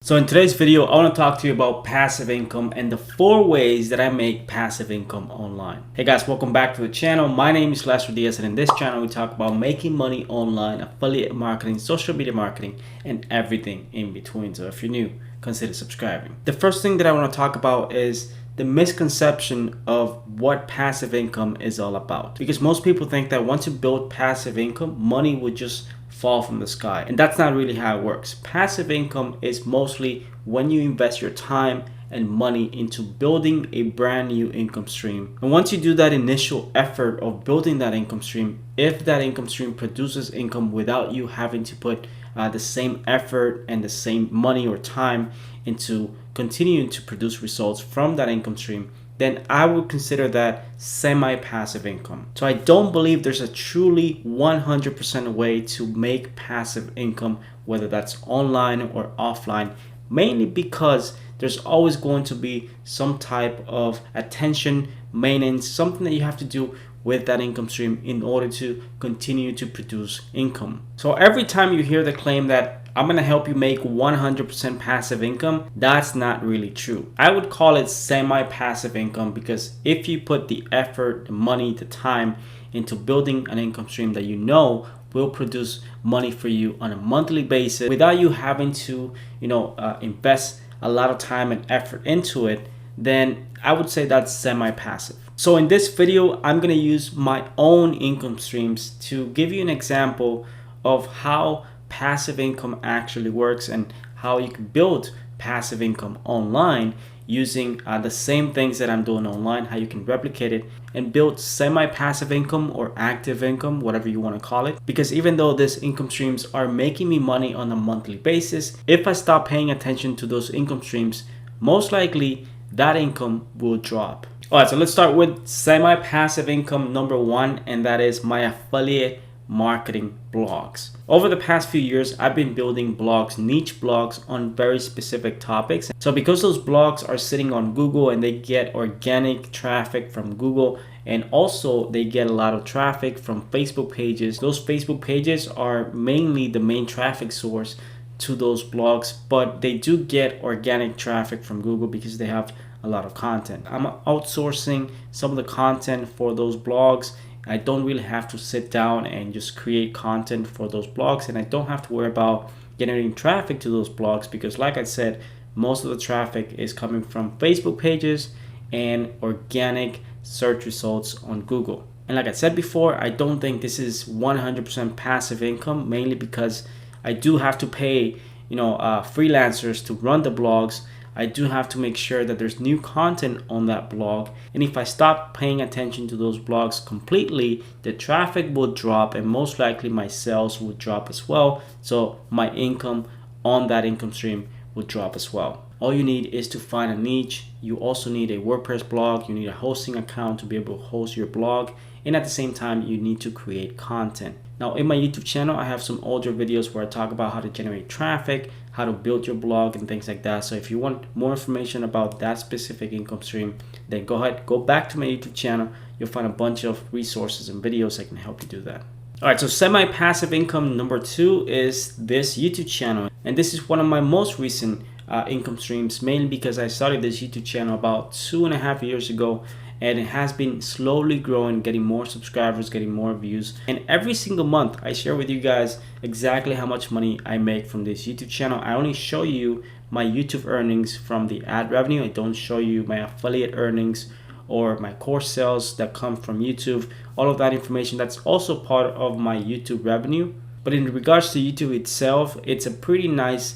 So in today's video, I want to talk to you about passive income and the 4 ways that I make passive income online. Hey guys, welcome back to the channel. My name is Lester Diaz, and in this channel, we talk about making money online, affiliate marketing, social media marketing, and everything in between. So if you're new, consider subscribing. The first thing that I want to talk about is the misconception of what passive income is all about. Because most people think that once you build passive income, money would just fall from the sky. And that's not really how it works. Passive income is mostly when you invest your time and money into building a brand new income stream. And once you do that initial effort of building that income stream, if that income stream produces income without you having to put the same effort and the same money or time into continuing to produce results from that income stream, then I would consider that semi-passive income. So I don't believe there's a truly 100% way to make passive income, whether that's online or offline, mainly because there's always going to be some type of attention, maintenance, something that you have to do with that income stream in order to continue to produce income. So every time you hear the claim that I'm gonna help you make 100% passive income, that's not really true. I would call it semi-passive income because if you put the effort, the money, the time into building an income stream that you know will produce money for you on a monthly basis without you having to, invest a lot of time and effort into it, then I would say that's semi-passive. So in this video, I'm gonna use my own income streams to give you an example of how passive income actually works and how you can build passive income online using the same things that I'm doing online, how you can replicate it and build semi-passive income or active income, whatever you want to call it. Because even though these income streams are making me money on a monthly basis, if I stop paying attention to those income streams, most likely that income will drop. All right, so let's start with semi-passive income number one, and that is my affiliate marketing blogs. Over the past few years, I've been building blogs, niche blogs on very specific topics. So because those blogs are sitting on Google and they get organic traffic from Google, and also they get a lot of traffic from Facebook pages, those Facebook pages are mainly the main traffic source to those blogs, but they do get organic traffic from Google because they have a lot of content. I'm outsourcing some of the content for those blogs. I don't really have to sit down and just create content for those blogs, and I don't have to worry about generating traffic to those blogs because, like I said, most of the traffic is coming from Facebook pages and organic search results on Google. And like I said before, I don't think this is 100% passive income, mainly because I do have to pay freelancers to run the blogs. I do have to make sure that there's new content on that blog. And if I stop paying attention to those blogs completely, the traffic will drop and most likely my sales will drop as well. So my income on that income stream will drop as well. All you need is to find a niche. You also need a WordPress blog. You need a hosting account to be able to host your blog. And at the same time, you need to create content. Now, in my YouTube channel, I have some older videos where I talk about how to generate traffic, how to build your blog, and things like that. So if you want more information about that specific income stream, then go ahead, go back to my YouTube channel. You'll find a bunch of resources and videos that can help you do that. All right, so semi-passive income number two is this YouTube channel. And this is one of my most recent income streams, mainly because I started this YouTube channel about 2.5 years ago, and it has been slowly growing, getting more subscribers, getting more views. And every single month I share with you guys exactly how much money I make from this YouTube channel. I only show you my YouTube earnings from the ad revenue. I don't show you my affiliate earnings or my course sales that come from YouTube. All of that information, that's also part of my YouTube revenue. But in regards to YouTube itself, it's a pretty nice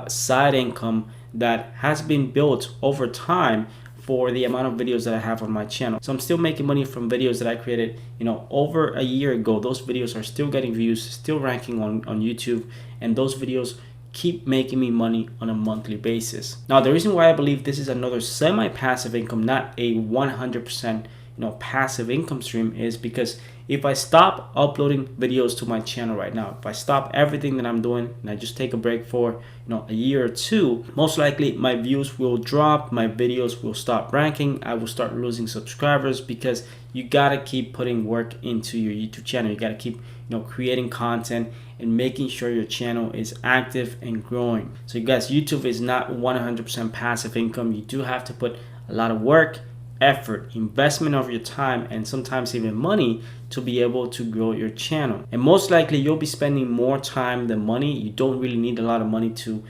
side income that has been built over time for the amount of videos that I have on my channel. So I'm still making money from videos that I created, over a year ago. Those videos are still getting views, still ranking on YouTube, and those videos keep making me money on a monthly basis. Now, the reason why I believe this is another semi-passive income, not a 100% passive income stream is because if I stop uploading videos to my channel right now, if I stop everything that I'm doing and I just take a break for a year or two, most likely my views will drop, my videos will stop ranking, I will start losing subscribers, because you gotta keep putting work into your YouTube channel. You gotta keep creating content and making sure your channel is active and growing. So you guys, YouTube is not 100% passive income. You do have to put a lot of work, effort, investment of your time, and sometimes even money to be able to grow your channel. And most likely you'll be spending more time than money. You don't really need a lot of money to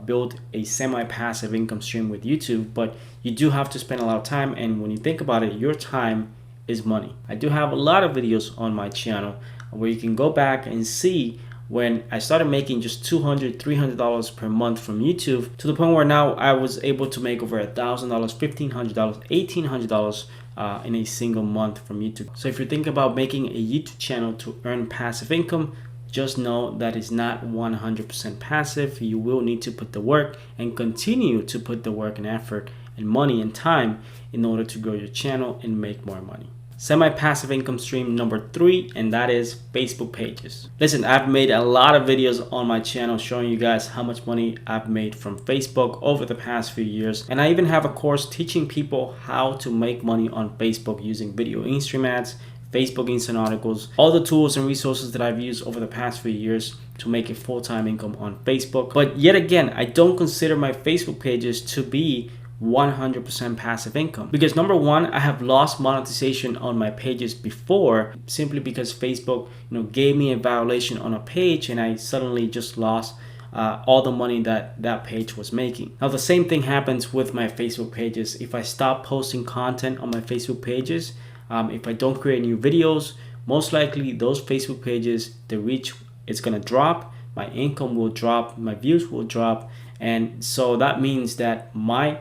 build a semi-passive income stream with YouTube, but you do have to spend a lot of time. And when you think about it, your time is money. I do have a lot of videos on my channel where you can go back and see when I started making just $200, $300 per month from YouTube, to the point where now I was able to make over $1,000, $1,500, $1,800 in a single month from YouTube. So if you're thinking about making a YouTube channel to earn passive income, just know that it's not 100% passive. You will need to put the work and continue to put the work and effort and money and time in order to grow your channel and make more money. Semi-passive income stream number 3, and that is Facebook pages. Listen, I've made a lot of videos on my channel showing you guys how much money I've made from Facebook over the past few years. And I even have a course teaching people how to make money on Facebook using video in-stream ads, Facebook Instant Articles, all the tools and resources that I've used over the past few years to make a full-time income on Facebook. But yet again, I don't consider my Facebook pages to be 100% passive income, because number one, I have lost monetization on my pages before, simply because Facebook gave me a violation on a page and I suddenly just lost all the money that page was making. Now the same thing happens with my Facebook pages. If I stop posting content on my Facebook pages, if I don't create new videos, most likely those Facebook pages, the reach is going to drop, my income will drop, my views will drop, and so that means that my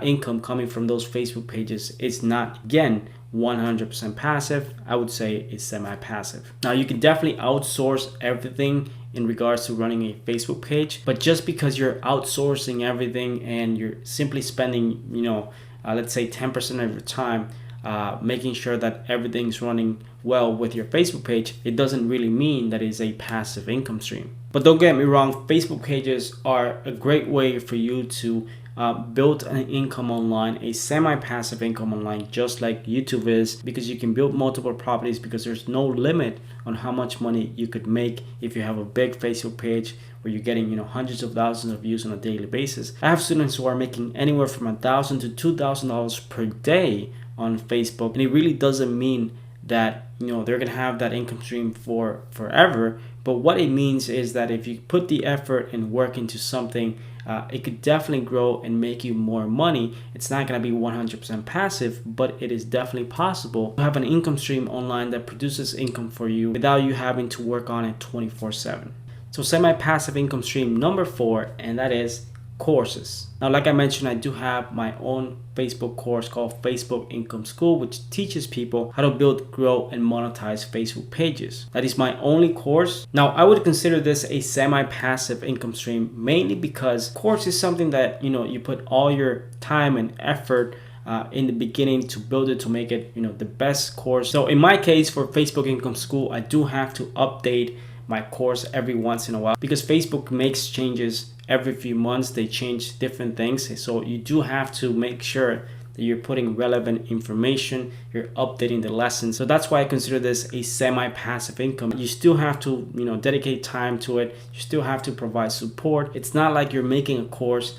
income coming from those Facebook pages is not, again, 100% passive. I would say it's semi-passive. Now you can definitely outsource everything in regards to running a Facebook page, but just because you're outsourcing everything and you're simply spending let's say 10% of your time making sure that everything's running well with your Facebook page, it doesn't really mean that it's a passive income stream. But don't get me wrong, Facebook pages are a great way for you to build an income online, a semi-passive income online, just like YouTube is, because you can build multiple properties, because there's no limit on how much money you could make if you have a big Facebook page where you're getting hundreds of thousands of views on a daily basis. I have students who are making anywhere from $1,000 to $2,000 per day on Facebook, and it really doesn't mean that they're gonna have that income stream for forever. But what it means is that if you put the effort and work into something, it could definitely grow and make you more money. It's not going to be 100% passive, but it is definitely possible to have an income stream online that produces income for you without you having to work on it 24/7. So semi-passive income stream number 4, and that is courses. Now, like I mentioned, I do have my own Facebook course called Facebook Income School, which teaches people how to build, grow, and monetize Facebook pages. That is my only course. Now, I would consider this a semi-passive income stream, mainly because course is something that you put all your time and effort in the beginning to build it, to make it the best course. So in my case, for Facebook Income School, I do have to update my course every once in a while, because Facebook makes changes every few months. They change different things, so you do have to make sure that you're putting relevant information, you're updating the lessons. So that's why I consider this a semi-passive income. You still have to dedicate time to it, you still have to provide support. It's not like you're making a course,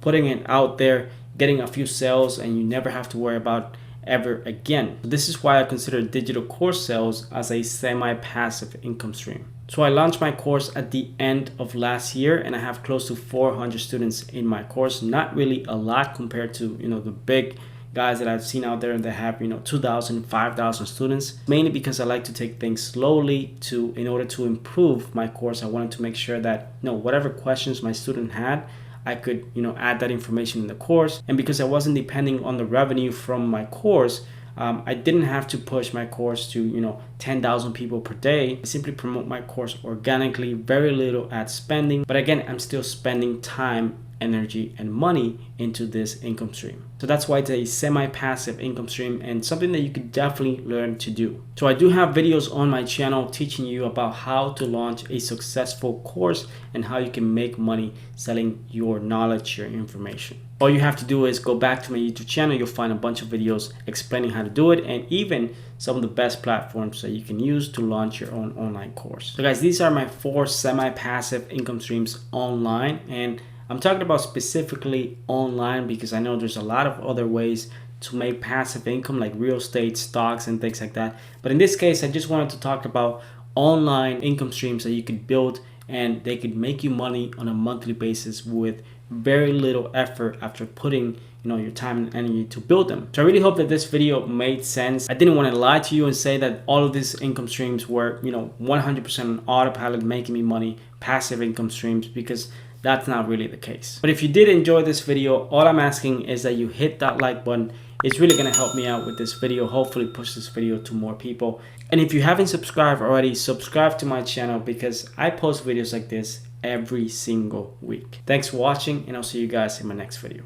putting it out there, getting a few sales, and you never have to worry about ever again. This is why I consider digital course sales as a semi-passive income stream. So I launched my course at the end of last year, and I have close to 400 students in my course. Not really a lot compared to the big guys that I've seen out there that have 2,000, 5,000 students. Mainly because I like to take things slowly in order to improve my course. I wanted to make sure that whatever questions my student had, I could add that information in the course. And because I wasn't depending on the revenue from my course, I didn't have to push my course to 10,000 people per day. I simply promote my course organically, very little ad spending. But again, I'm still spending time energy, and money into this income stream. So that's why it's a semi-passive income stream and something that you could definitely learn to do. So I do have videos on my channel teaching you about how to launch a successful course and how you can make money selling your knowledge, your information. All you have to do is go back to my YouTube channel. You'll find a bunch of videos explaining how to do it and even some of the best platforms that you can use to launch your own online course. So guys, these are my 4 semi-passive income streams online, and I'm talking about specifically online because I know there's a lot of other ways to make passive income like real estate, stocks, and things like that. But in this case, I just wanted to talk about online income streams that you could build and they could make you money on a monthly basis with very little effort after putting your time and energy to build them. So I really hope that this video made sense. I didn't want to lie to you and say that all of these income streams were 100% on autopilot making me money, passive income streams, because that's not really the case. But if you did enjoy this video, all I'm asking is that you hit that like button. It's really gonna help me out with this video, hopefully push this video to more people. And if you haven't subscribed already, subscribe to my channel because I post videos like this every single week. Thanks for watching, and I'll see you guys in my next video.